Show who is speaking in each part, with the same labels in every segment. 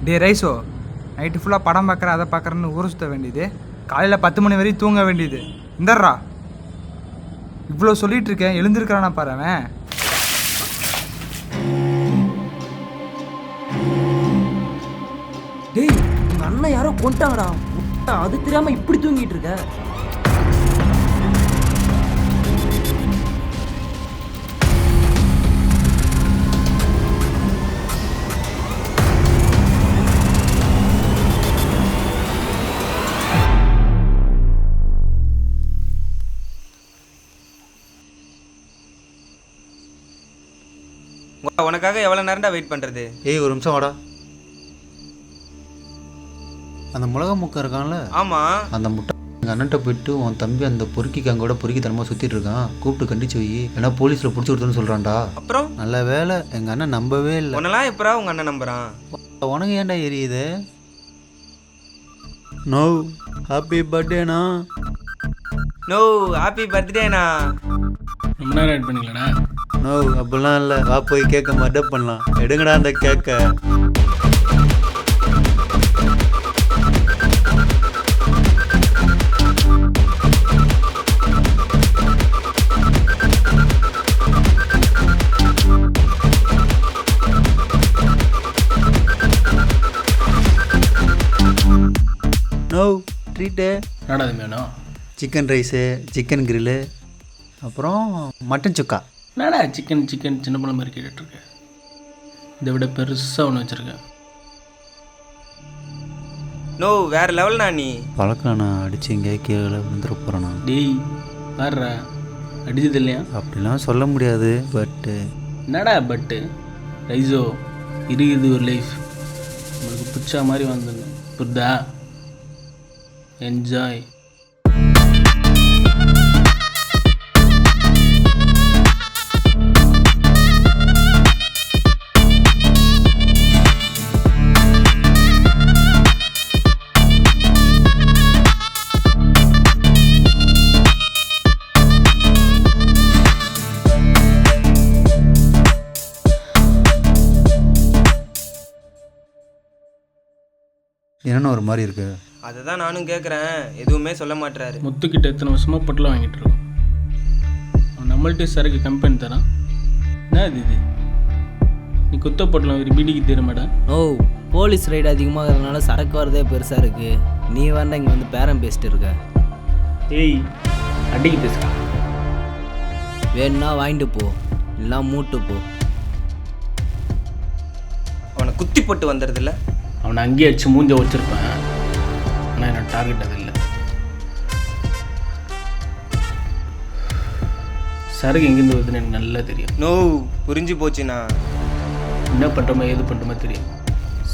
Speaker 1: டே ரைஸோ, night ஃபுல்லாக படம் பார்க்குற அதை பார்க்குறேன்னு ஊரை சுற்ற வேண்டியது, காலையில் 10 மணி வரையும் தூங்க வேண்டியது. இந்தர்றா இவ்வளோ சொல்லிட்டு இருக்கேன், எழுந்திருக்கிறானா பாரு அவன்.
Speaker 2: டேய் உங்க அண்ணன் யாரோ கொண்டாங்கடா, அது தெரியாம இப்படி தூங்கிட்டு இருக்க.
Speaker 3: உனக்காக எவ்வளோ நேரம்டா வெயிட் பண்ணுறது?
Speaker 4: ஏய் ஒரு நிமிஷம் வாடா. அந்த மிளகா முக்கை இருக்கான்ல,
Speaker 3: ஆமாம்,
Speaker 4: அந்த முட்டை எங்கள் அண்ணன்ட்ட போயிட்டு உன் தம்பி அந்த பொறுக்கிக்கு அங்கோட பொறுக்கித்தனமாக சுற்றிட்டு இருக்கான், கூப்பிட்டு கண்டிச்சு வை, ஏன்னா போலீஸில் பிடிச்சி கொடுத்தோன்னு சொல்கிறான்டா.
Speaker 3: அப்புறம்
Speaker 4: நல்ல வேலை எங்கள் அண்ணன் நம்பவே இல்லை.
Speaker 3: உன்னெல்லாம் எப்படா உங்கள் அண்ணன் நம்புறான்?
Speaker 4: உனக்கு ஏன்டா எரியுது? நோ ஹாப்பி பர்த்டேண்ணா.
Speaker 3: நோ ஹாப்பி பர்த்டேண்ணா.
Speaker 5: ரொம்ப நேரம் வெயிட் பண்ணிக்கலடா.
Speaker 4: நோ அப்படிலாம் இல்லை, வா போய் கேட்க மர்டப் பண்ணலாம். எடுங்கடா அந்த கேக்கை. No treat.
Speaker 5: என்னடா அது வேணும்?
Speaker 4: சிக்கன் ரைஸு, சிக்கன் கிரில்லு, அப்புறம் மட்டன் சுக்கா.
Speaker 5: என்னடா சிக்கன் சிக்கன் சின்ன பிள்ளை மாதிரி கேட்டுட்ருக்கேன். இதை விட பெருசாக ஒன்று வச்சுருக்கேன்.
Speaker 3: நோ வேற லெவல்ண்ணா நீ.
Speaker 4: பழக்கம் நான் அடித்து எங்கேயா கீழே விழுந்துட போகிறேண்ணா.
Speaker 5: டேய் பாடுறா, அடிச்சது இல்லையா?
Speaker 4: அப்படிலாம் சொல்ல முடியாது, பட்டு
Speaker 5: என்னடா பட்டு ரைஸோ, இருக்குது ஒரு லைஃப், உங்களுக்கு பிடிச்ச மாதிரி வந்துடணும், புரிதா? என்ஜாய்.
Speaker 4: என்னென்ன ஒரு மாதிரி இருக்கு?
Speaker 3: அதை தான் நானும் கேட்குறேன், எதுவுமே சொல்ல மாட்டுறாரு.
Speaker 5: முத்துக்கிட்ட எத்தனை வருஷமாக பொட்டலாம் வாங்கிட்டு இருக்கோம். அவன் நம்மள்கிட்ட சரக்கு கம்பெனி தரான். என்ன இது? நீ குத்த பொட்டலாம் ஒரு பீடிக்கு தெரியுமாடா?
Speaker 2: ஓ போலீஸ் ரைடு அதிகமாகிறதுனால சரக்கு வரதே பெருசாக இருக்கு. நீ வேண்டாம் இங்கே வந்து பேரம் பேசிட்டு இருக்க.
Speaker 5: ஏய் அடிக்கு பேசுகிறா.
Speaker 2: வேணும்னா வாங்கிட்டு போ, இல்லை மூட்டு போ.
Speaker 3: அவனை குத்தி போட்டு வந்துடுதில்ல.
Speaker 5: அவனை அங்கேயே அடிச்சு மூஞ்ச வச்சுருப்பேன், ஆனால் என்னோட டார்கெட் அது இல்லை. சரக்கு எங்கேருந்து வருதுன்னு எனக்கு நல்லா தெரியும்.
Speaker 3: நோ புரிஞ்சு போச்சுண்ணா.
Speaker 5: என்ன பண்ணுறோமோ ஏது பண்ணுறோமோ தெரியும்.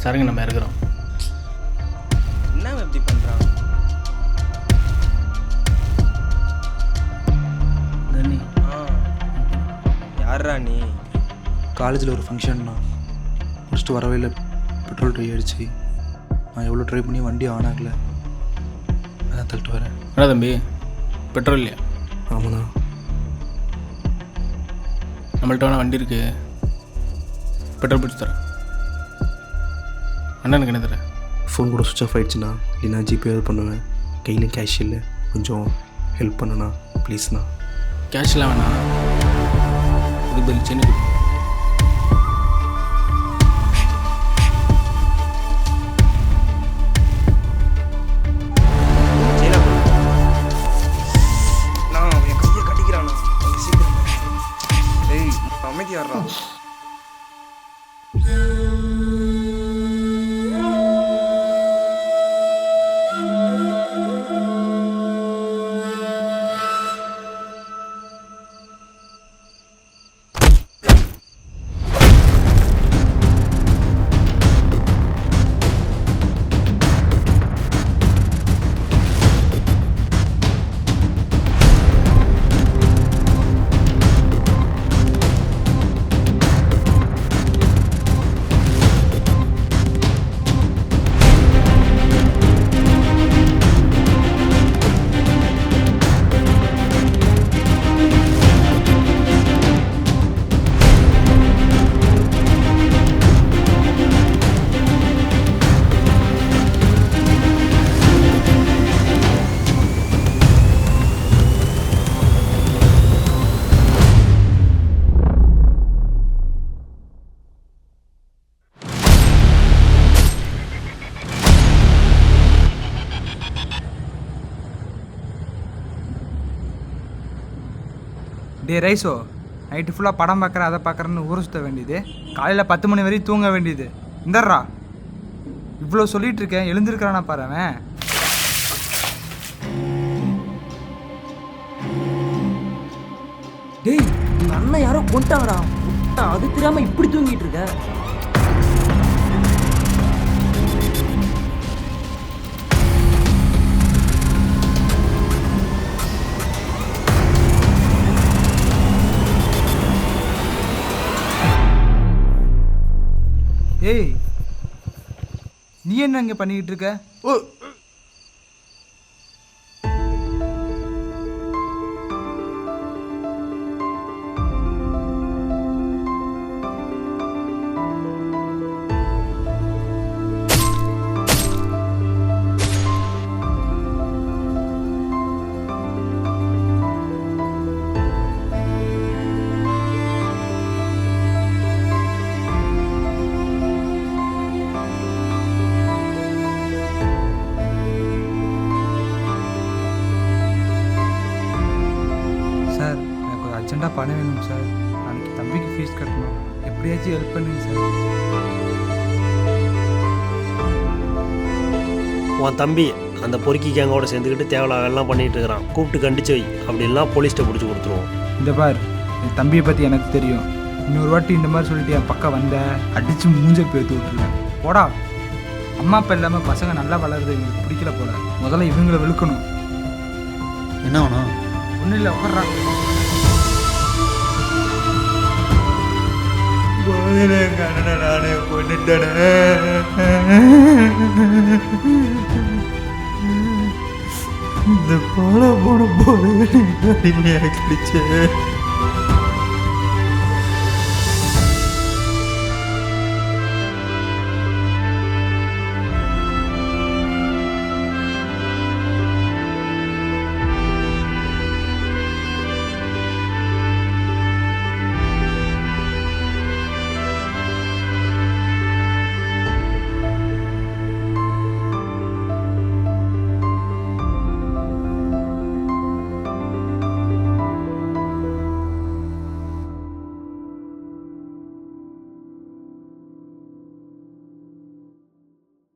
Speaker 5: சரக்கு நம்ம இறக்குறோம்.
Speaker 3: என்ன எப்படி பண்ணுறான்?
Speaker 5: தண்ணி
Speaker 3: யாரா நீ?
Speaker 6: காலேஜில் ஒரு ஃபங்க்ஷன்னா ஃபஸ்ட்டு வரவே இல்லை, பெட்ரோல் ட்ரை ஆகிடுச்சு. நான் எவ்வளோ ட்ரை பண்ணி வண்டி ஆன் ஆகலை, அதான் தள்ளிட்டு வரேன்.
Speaker 5: என்ன தம்பி பெட்ரோல் இல்லையா?
Speaker 6: ஆமாண்ணா.
Speaker 5: நம்மள்ட்ட வேணா வண்டி இருக்குது, பெட்ரோல் பிடிச்சி தரேன். அண்ணனுக்கு என்ன தரேன்?
Speaker 6: ஃபோன் கூட சுவிட்ச் ஆஃப் ஆகிடுச்சுண்ணா, இல்லைனா ஜிபே பண்ணுவேன். கையிலையும் கேஷ் இல்லை, கொஞ்சம் ஹெல்ப் பண்ணுண்ணா ப்ளீஸ்ண்ணா.
Speaker 5: கேஷ்லாம் வேணாம், இது பதில் சென்னை.
Speaker 3: அமைதியாடுறா.
Speaker 1: டே ரைஸோ, நைட்டு ஃபுல்லாக படம் பார்க்குற அதை பார்க்குறேன்னு ஊரை சுற்ற வேண்டியது, காலையில் 10 மணி வரையும் தூங்க வேண்டியது. இந்தர்றா, இவ்வளோ சொல்லிட்டு இருக்கேன், எழுந்திருக்கிறானா பாரு அவன்.
Speaker 2: டேய், உங்க அண்ணன் யாரோ கொண்டாங்கடா. அது தெரியாம இப்படி தூங்கிட்டு இருக்க.
Speaker 1: ஏய், நீ என்ன இங்கே பண்ணிக்கிட்டு இருக்க? ஓ, சார், எனக்கு ஒரு அர்ஜென்ட்டாக பணம் வேணும் சார். நாளைக்கு தம்பிக்கு ஃபீஸ் கட்டணும், எப்படியாச்சும் ஹெல்ப் பண்ணுங்க சார்.
Speaker 7: உன் தம்பி அந்த பொறுக்கி கேங்கோட சேர்ந்துக்கிட்டு தேவையில்ல எல்லாம் பண்ணிகிட்டு இருக்கிறான். கூப்பிட்டு கண்டிச்சு வை, அப்படின்லாம் போலீஸ்கிட்ட பிடிச்சி கொடுத்துருவோம்.
Speaker 1: இந்த பார், என் தம்பியை பற்றி எனக்கு தெரியும். இன்னொரு வாட்டி இந்த மாதிரி சொல்லிட்டு என் பக்கம் வந்த அடித்து மூஞ்ச பேர்த்து விட்டுருவேன். போடா, அம்மா அப்பா இல்லாமல் பசங்க நல்லா வளருது, இவங்களுக்கு பிடிக்கல போல. முதல்ல இவங்களை வெளுக்கணும்.
Speaker 4: என்ன ஆகணும்?
Speaker 1: ஒன்றும் இல்லை, உட்கார்றாங்க. நானே கொண்டுட்டேன். இந்த போல போன போல அடிமையாக கிடைச்சேன்.